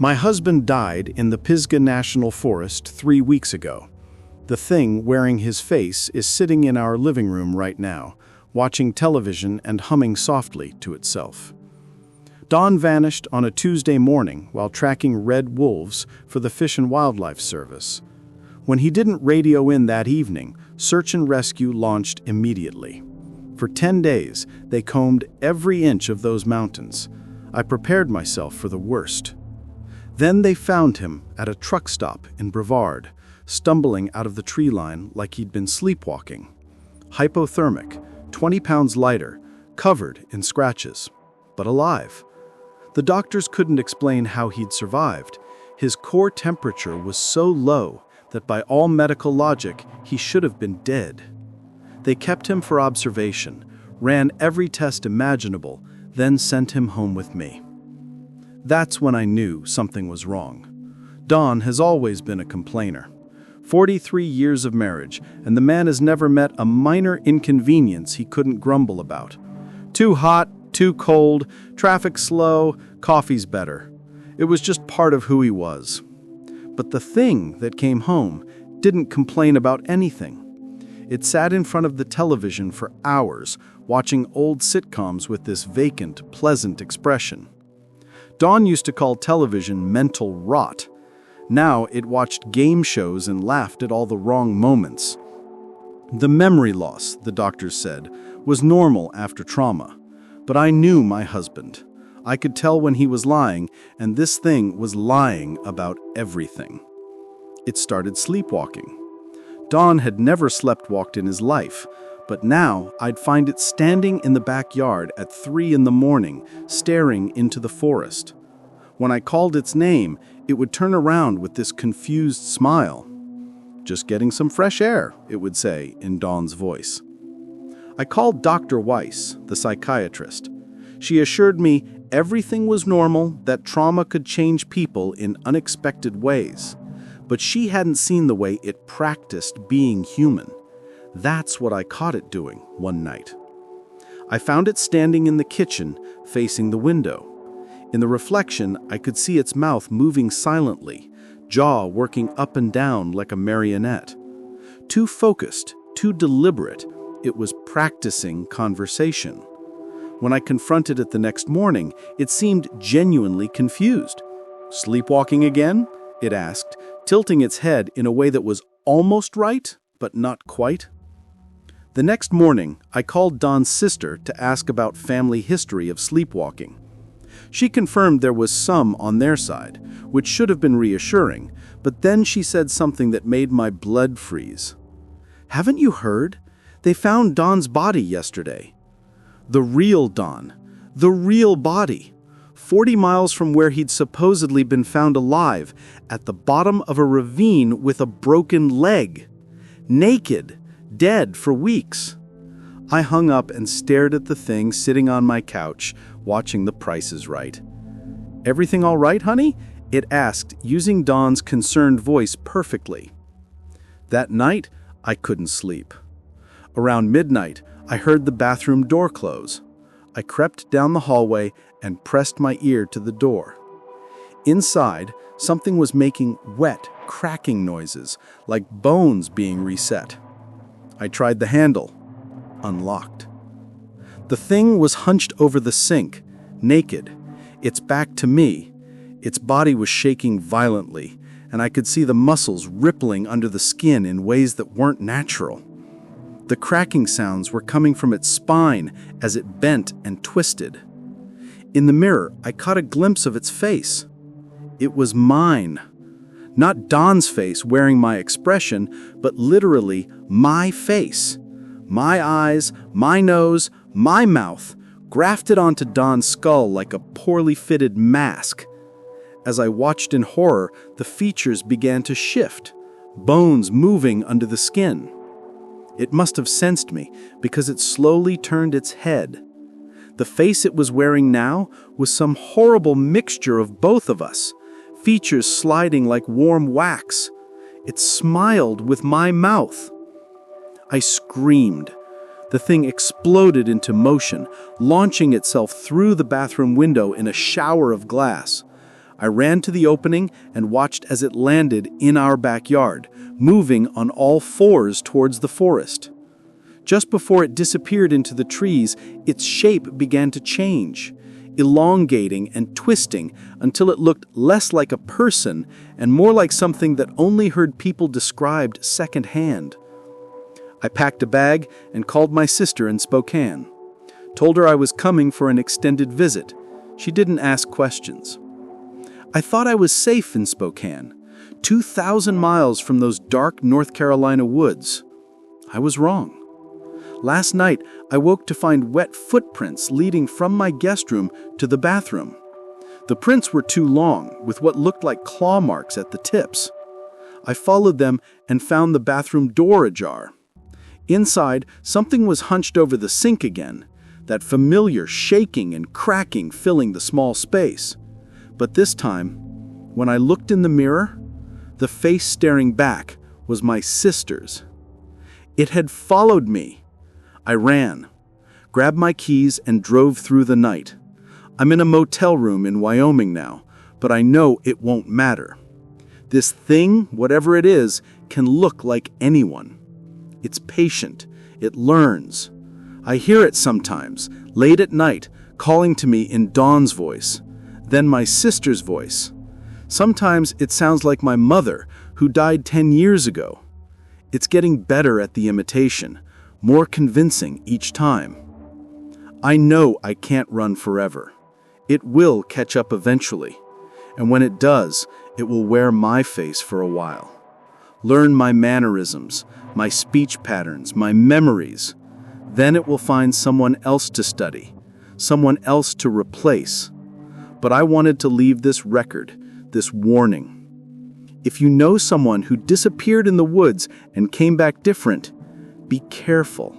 My husband died in the Pisgah National Forest 3 weeks ago. The thing wearing his face is sitting in our living room right now, watching television and humming softly to itself. Don vanished on a Tuesday morning while tracking red wolves for the Fish and Wildlife Service. When he didn't radio in that evening, search and rescue launched immediately. For 10 days, they combed every inch of those mountains. I prepared myself for the worst. Then they found him at a truck stop in Brevard, stumbling out of the tree line like he'd been sleepwalking. Hypothermic, 20 pounds lighter, covered in scratches, but alive. The doctors couldn't explain how he'd survived. His core temperature was so low that by all medical logic, he should have been dead. They kept him for observation, ran every test imaginable, then sent him home with me. That's when I knew something was wrong. Don has always been a complainer. 43 years of marriage, and the man has never met a minor inconvenience he couldn't grumble about. Too hot, too cold, traffic slow, coffee's better. It was just part of who he was. But the thing that came home didn't complain about anything. It sat in front of the television for hours, watching old sitcoms with this vacant, pleasant expression. Don used to call television mental rot. Now it watched game shows and laughed at all the wrong moments. The memory loss, the doctors said, was normal after trauma. But I knew my husband. I could tell when he was lying, and this thing was lying about everything. It started sleepwalking. Don had never sleptwalked in his life, but now I'd find it standing in the backyard at 3 a.m, staring into the forest. When I called its name, it would turn around with this confused smile. "Just getting some fresh air," it would say in Don's voice. I called Dr. Weiss, the psychiatrist. She assured me everything was normal, that trauma could change people in unexpected ways. But she hadn't seen the way it practiced being human. That's what I caught it doing one night. I found it standing in the kitchen, facing the window. In the reflection, I could see its mouth moving silently, jaw working up and down like a marionette. Too focused, too deliberate, it was practicing conversation. When I confronted it the next morning, it seemed genuinely confused. "Sleepwalking again?" it asked, tilting its head in a way that was almost right, but not quite. The next morning, I called Don's sister to ask about family history of sleepwalking. She confirmed there was some on their side, which should have been reassuring, but then she said something that made my blood freeze. "Haven't you heard? They found Don's body yesterday." The real Don. The real body. 40 miles from where he'd supposedly been found alive, at the bottom of a ravine with a broken leg. Naked. Dead for weeks. I hung up and stared at the thing sitting on my couch, watching The Price is Right. "Everything all right, honey?" it asked, using Don's concerned voice perfectly. That night, I couldn't sleep. Around midnight, I heard the bathroom door close. I crept down the hallway and pressed my ear to the door. Inside, something was making wet, cracking noises, like bones being reset. I tried the handle. Unlocked. The thing was hunched over the sink, naked, its back to me. Its body was shaking violently, and I could see the muscles rippling under the skin in ways that weren't natural. The cracking sounds were coming from its spine as it bent and twisted. In the mirror, I caught a glimpse of its face. It was mine. Not Don's face wearing my expression, but literally my face. My eyes, my nose, my mouth, grafted onto Don's skull like a poorly fitted mask. As I watched in horror, the features began to shift, bones moving under the skin. It must have sensed me, because it slowly turned its head. The face it was wearing now was some horrible mixture of both of us, features sliding like warm wax. It smiled with my mouth. I screamed. The thing exploded into motion, launching itself through the bathroom window in a shower of glass. I ran to the opening and watched as it landed in our backyard, moving on all fours towards the forest. Just before it disappeared into the trees, its shape began to change, elongating and twisting until it looked less like a person and more like something that only heard people described secondhand. I packed a bag and called my sister in Spokane. Told her I was coming for an extended visit. She didn't ask questions. I thought I was safe in Spokane, 2,000 miles from those dark North Carolina woods. I was wrong. Last night, I woke to find wet footprints leading from my guest room to the bathroom. The prints were too long, with what looked like claw marks at the tips. I followed them and found the bathroom door ajar. Inside, something was hunched over the sink again, that familiar shaking and cracking filling the small space. But this time, when I looked in the mirror, the face staring back was my sister's. It had followed me. I ran, grabbed my keys, and drove through the night. I'm in a motel room in Wyoming now, but I know it won't matter. This thing, whatever it is, can look like anyone. It's patient. It learns. I hear it sometimes, late at night, calling to me in Dawn's voice, then my sister's voice. Sometimes it sounds like my mother, who died 10 years ago. It's getting better at the imitation, more convincing each time. I know I can't run forever. It will catch up eventually, and when it does, it will wear my face for a while. Learn my mannerisms, my speech patterns, my memories. Then it will find someone else to study, someone else to replace. But I wanted to leave this record, this warning. If you know someone who disappeared in the woods and came back different, be careful.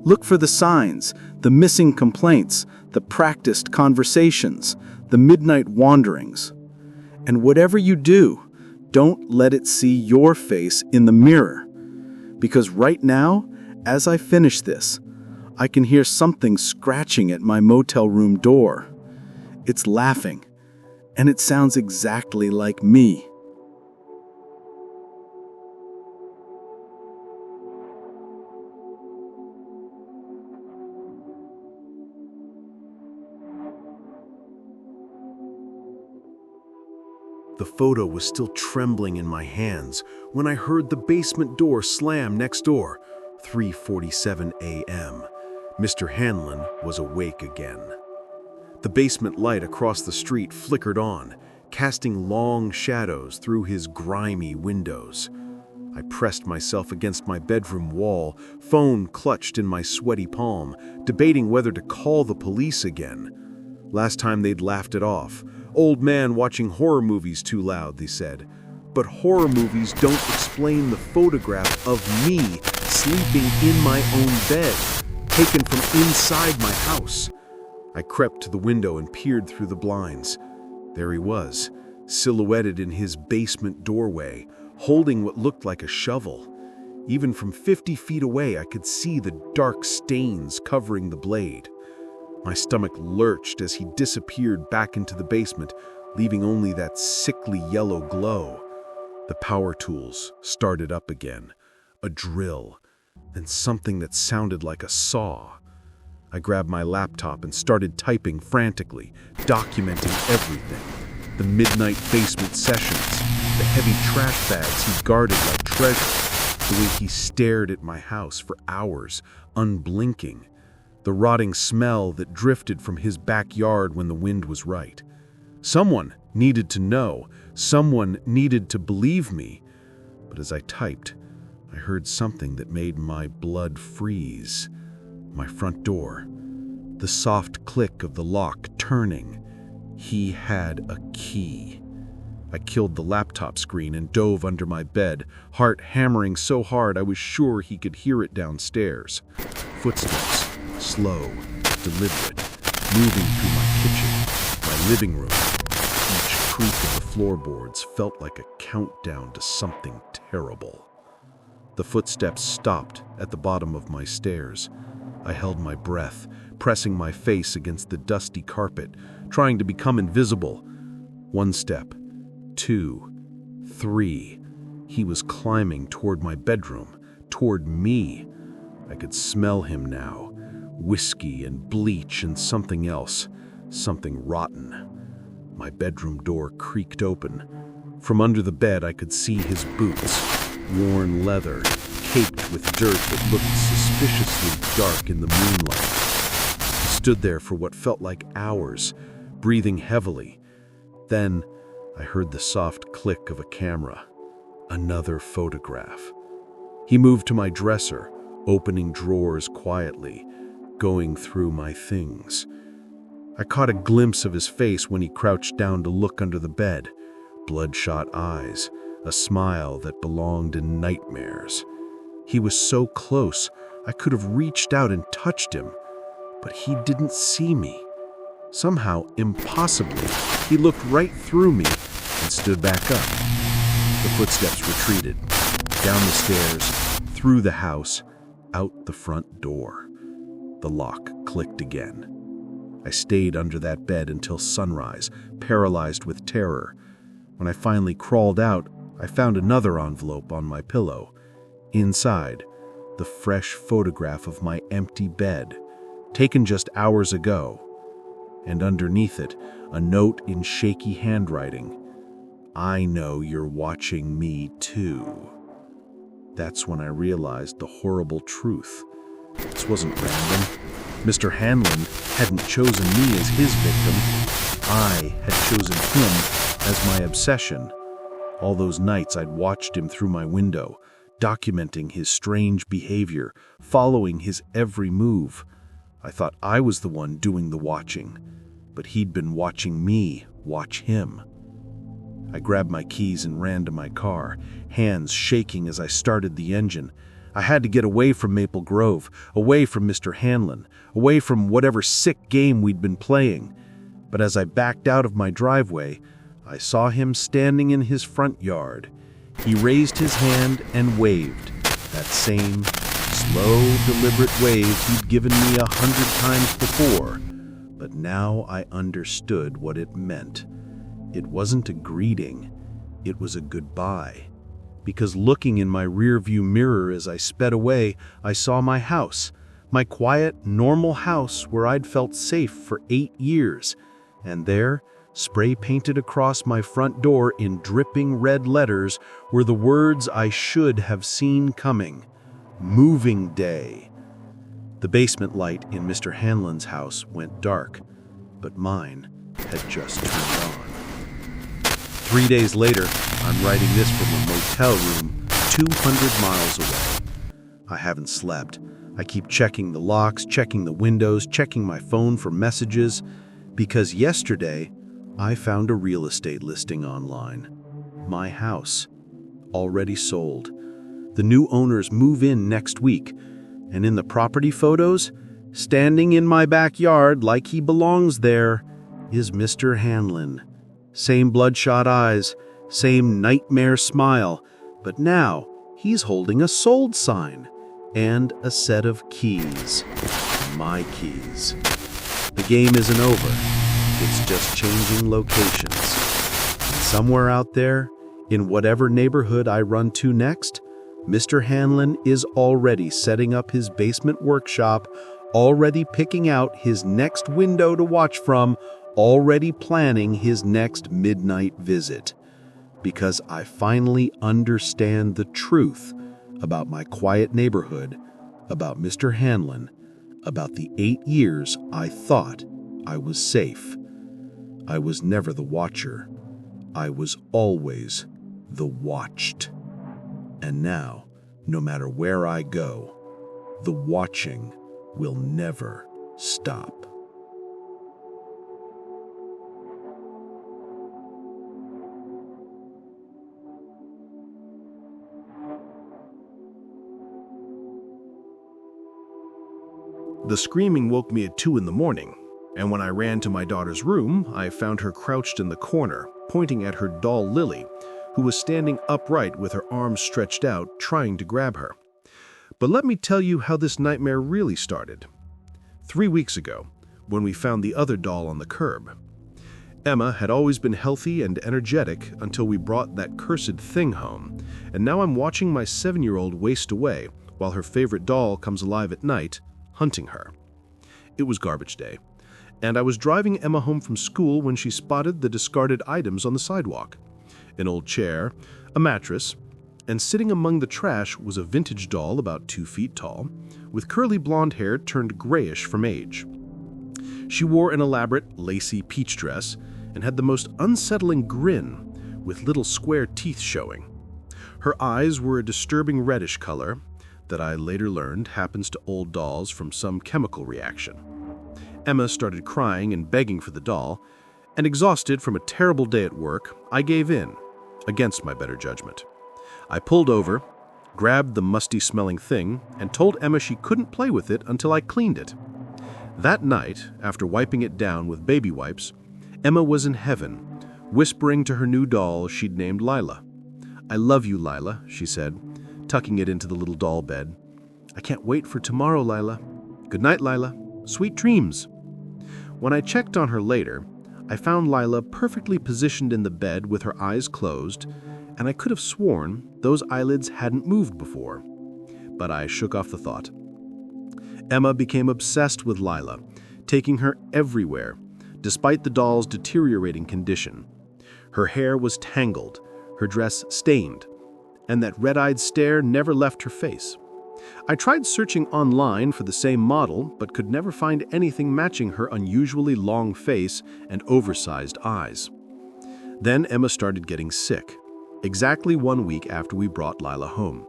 Look for the signs, the missing complaints, the practiced conversations, the midnight wanderings. And whatever you do, don't let it see your face in the mirror. Because right now, as I finish this, I can hear something scratching at my motel room door. It's laughing, and it sounds exactly like me. The photo was still trembling in my hands when I heard the basement door slam next door, 3:47 a.m. Mr. Hanlon was awake again. The basement light across the street flickered on, casting long shadows through his grimy windows. I pressed myself against my bedroom wall, phone clutched in my sweaty palm, debating whether to call the police again. Last time they'd laughed it off. Old man watching horror movies too loud, they said. But horror movies don't explain the photograph of me sleeping in my own bed, taken from inside my house. I crept to the window and peered through the blinds. There he was, silhouetted in his basement doorway, holding what looked like a shovel. Even from 50 feet away, I could see the dark stains covering the blade. My stomach lurched as he disappeared back into the basement, leaving only that sickly yellow glow. The power tools started up again, a drill, then something that sounded like a saw. I grabbed my laptop and started typing frantically, documenting everything. The midnight basement sessions, the heavy trash bags he guarded like treasure, the way he stared at my house for hours, unblinking, the rotting smell that drifted from his backyard when the wind was right. Someone needed to know, someone needed to believe me. But as I typed, I heard something that made my blood freeze. My front door, the soft click of the lock turning. He had a key. I killed the laptop screen and dove under my bed, heart hammering so hard I was sure he could hear it downstairs. Footsteps, slow, deliberate, moving through my kitchen, my living room. Each creak of the floorboards felt like a countdown to something terrible. The footsteps stopped at the bottom of my stairs. I held my breath, pressing my face against the dusty carpet, trying to become invisible. 1 step, 2, 3. He was climbing toward my bedroom, toward me. I could smell him now. Whiskey and bleach and something else, something rotten. My bedroom door creaked open. From under the bed I could see his boots, worn leather, caked with dirt that looked suspiciously dark in the moonlight. He stood there for what felt like hours, breathing heavily. Then I heard the soft click of a camera. Another photograph. He moved to my dresser, opening drawers quietly, going through my things. I caught a glimpse of his face when he crouched down to look under the bed. Bloodshot eyes, a smile that belonged in nightmares. He was so close, I could have reached out and touched him, but he didn't see me. Somehow, impossibly, he looked right through me and stood back up. The footsteps retreated, down the stairs, through the house, out the front door. The lock clicked again. I stayed under that bed until sunrise, paralyzed with terror. When I finally crawled out, I found another envelope on my pillow. Inside, the fresh photograph of my empty bed, taken just hours ago. And underneath it, a note in shaky handwriting. I know you're watching me too. That's when I realized the horrible truth. This wasn't random. Mr. Hanlon hadn't chosen me as his victim. I had chosen him as my obsession. All those nights I'd watched him through my window, documenting his strange behavior, following his every move. I thought I was the one doing the watching, but he'd been watching me watch him. I grabbed my keys and ran to my car, hands shaking as I started the engine. I had to get away from Maple Grove, away from Mr. Hanlon, away from whatever sick game we'd been playing. But as I backed out of my driveway, I saw him standing in his front yard. He raised his hand and waved, that same slow, deliberate wave he'd given me 100 times before. But now I understood what it meant. It wasn't a greeting, it was a goodbye. Because looking in my rearview mirror as I sped away, I saw my house, my quiet, normal house where I'd felt safe for 8 years. And there, spray painted across my front door in dripping red letters, were the words I should have seen coming. Moving day. The basement light in Mr. Hanlon's house went dark, but mine had just turned on. 3 days later, I'm writing this from a motel room 200 miles away. I haven't slept. I keep checking the locks, checking the windows, checking my phone for messages, because yesterday I found a real estate listing online. My house, already sold. The new owners move in next week, and in the property photos, standing in my backyard like he belongs there, is Mr. Hanlon. Same bloodshot eyes, same nightmare smile, but now he's holding a sold sign and a set of keys. My keys. The game isn't over. It's just changing locations. And somewhere out there, in whatever neighborhood I run to next, Mr. Hanlon is already setting up his basement workshop, already picking out his next window to watch from, already planning his next midnight visit. Because I finally understand the truth about my quiet neighborhood, about Mr. Hanlon, about the 8 years I thought I was safe. I was never the watcher. I was always the watched. And now, no matter where I go, the watching will never stop. The screaming woke me at 2 in the morning, and when I ran to my daughter's room, I found her crouched in the corner, pointing at her doll Lily, who was standing upright with her arms stretched out, trying to grab her. But let me tell you how this nightmare really started. 3 weeks ago, when we found the other doll on the curb. Emma had always been healthy and energetic until we brought that cursed thing home, and now I'm watching my 7-year-old waste away while her favorite doll comes alive at night, hunting her. It was garbage day, and I was driving Emma home from school when she spotted the discarded items on the sidewalk. An old chair, a mattress, and sitting among the trash was a vintage doll about 2 feet tall, with curly blonde hair turned grayish from age. She wore an elaborate, lacy peach dress and had the most unsettling grin, with little square teeth showing. Her eyes were a disturbing reddish color that I later learned happens to old dolls from some chemical reaction. Emma started crying and begging for the doll, and exhausted from a terrible day at work, I gave in, against my better judgment. I pulled over, grabbed the musty-smelling thing, and told Emma she couldn't play with it until I cleaned it. That night, after wiping it down with baby wipes, Emma was in heaven, whispering to her new doll she'd named Lila. "I love you, Lila," she said, tucking it into the little doll bed. "I can't wait for tomorrow, Lila. Good night, Lila. Sweet dreams." When I checked on her later, I found Lila perfectly positioned in the bed with her eyes closed, and I could have sworn those eyelids hadn't moved before. But I shook off the thought. Emma became obsessed with Lila, taking her everywhere, despite the doll's deteriorating condition. Her hair was tangled, her dress stained, and that red-eyed stare never left her face. I tried searching online for the same model, but could never find anything matching her unusually long face and oversized eyes. Then Emma started getting sick, exactly 1 week after we brought Lila home.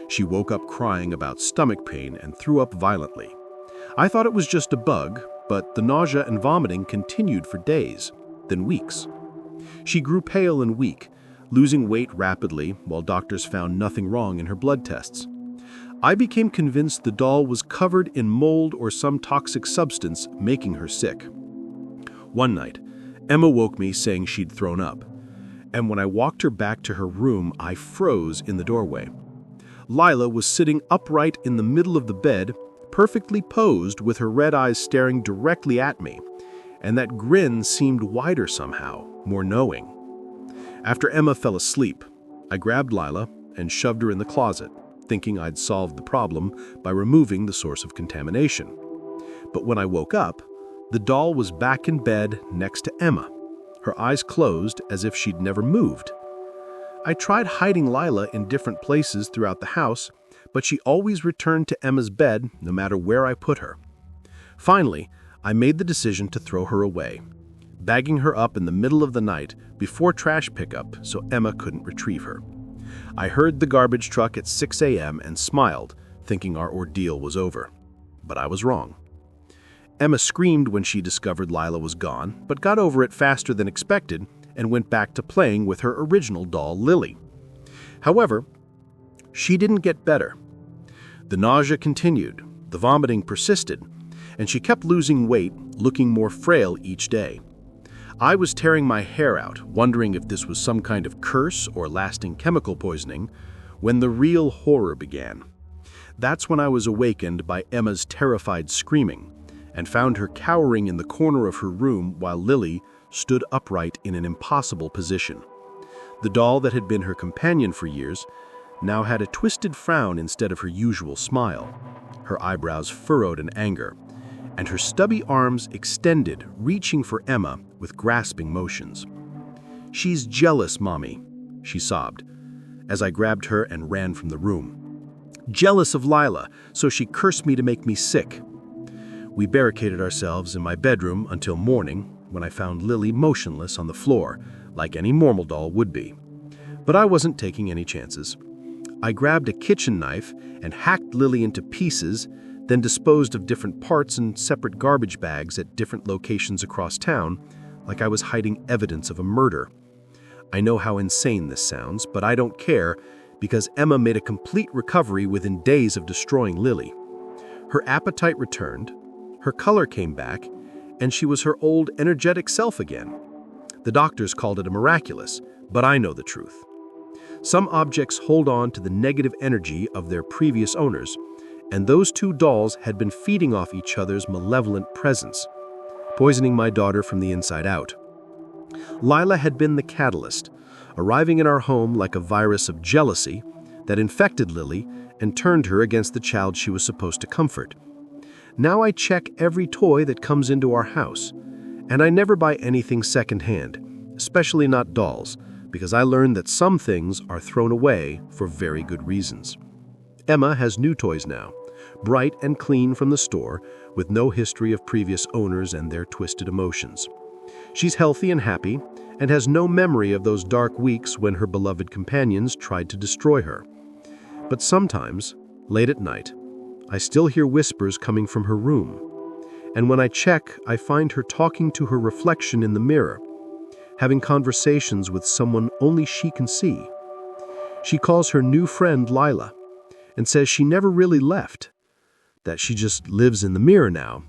She woke up crying about stomach pain and threw up violently. I thought it was just a bug, but the nausea and vomiting continued for days, then weeks. She grew pale and weak, losing weight rapidly while doctors found nothing wrong in her blood tests. I became convinced the doll was covered in mold or some toxic substance making her sick. One night, Emma woke me saying she'd thrown up, and when I walked her back to her room, I froze in the doorway. Lila was sitting upright in the middle of the bed, perfectly posed with her red eyes staring directly at me, and that grin seemed wider somehow, more knowing. After Emma fell asleep, I grabbed Lila and shoved her in the closet, thinking I'd solved the problem by removing the source of contamination. But when I woke up, the doll was back in bed next to Emma, her eyes closed as if she'd never moved. I tried hiding Lila in different places throughout the house, but she always returned to Emma's bed no matter where I put her. Finally, I made the decision to throw her away, bagging her up in the middle of the night before trash pickup so Emma couldn't retrieve her. I heard the garbage truck at 6 a.m. and smiled, thinking our ordeal was over. But I was wrong. Emma screamed when she discovered Lila was gone, but got over it faster than expected and went back to playing with her original doll, Lily. However, she didn't get better. The nausea continued, the vomiting persisted, and she kept losing weight, looking more frail each day. I was tearing my hair out, wondering if this was some kind of curse or lasting chemical poisoning, when the real horror began. That's when I was awakened by Emma's terrified screaming, and found her cowering in the corner of her room while Lily stood upright in an impossible position. The doll that had been her companion for years now had a twisted frown instead of her usual smile, her eyebrows furrowed in anger, and her stubby arms extended, reaching for Emma with grasping motions. "She's jealous, Mommy," she sobbed, as I grabbed her and ran from the room. "Jealous of Lila, so she cursed me to make me sick." We barricaded ourselves in my bedroom until morning, when I found Lily motionless on the floor, like any normal doll would be. But I wasn't taking any chances. I grabbed a kitchen knife and hacked Lily into pieces, then disposed of different parts in separate garbage bags at different locations across town, like I was hiding evidence of a murder. I know how insane this sounds, but I don't care, because Emma made a complete recovery within days of destroying Lily. Her appetite returned, her color came back, and she was her old, energetic self again. The doctors called it a miraculous, but I know the truth. Some objects hold on to the negative energy of their previous owners, and those two dolls had been feeding off each other's malevolent presence, poisoning my daughter from the inside out. Lila had been the catalyst, arriving in our home like a virus of jealousy that infected Lily and turned her against the child she was supposed to comfort. Now I check every toy that comes into our house, and I never buy anything secondhand, especially not dolls, because I learned that some things are thrown away for very good reasons. Emma has new toys now, bright and clean from the store, with no history of previous owners and their twisted emotions. She's healthy and happy, and has no memory of those dark weeks when her beloved companions tried to destroy her. But sometimes, late at night, I still hear whispers coming from her room. And when I check, I find her talking to her reflection in the mirror, having conversations with someone only she can see. She calls her new friend Lila, and says she never really left, that she just lives in the mirror now,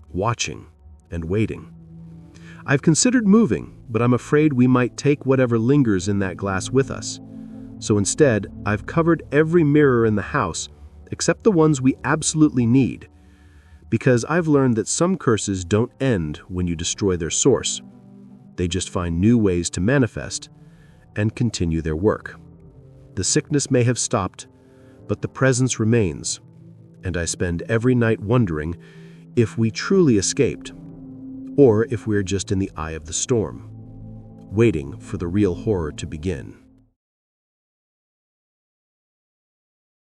watching and waiting. I've considered moving, but I'm afraid we might take whatever lingers in that glass with us. So instead, I've covered every mirror in the house except the ones we absolutely need, because I've learned that some curses don't end when you destroy their source. They just find new ways to manifest and continue their work. The sickness may have stopped, but the presence remains, and I spend every night wondering if we truly escaped, or if we're just in the eye of the storm, waiting for the real horror to begin.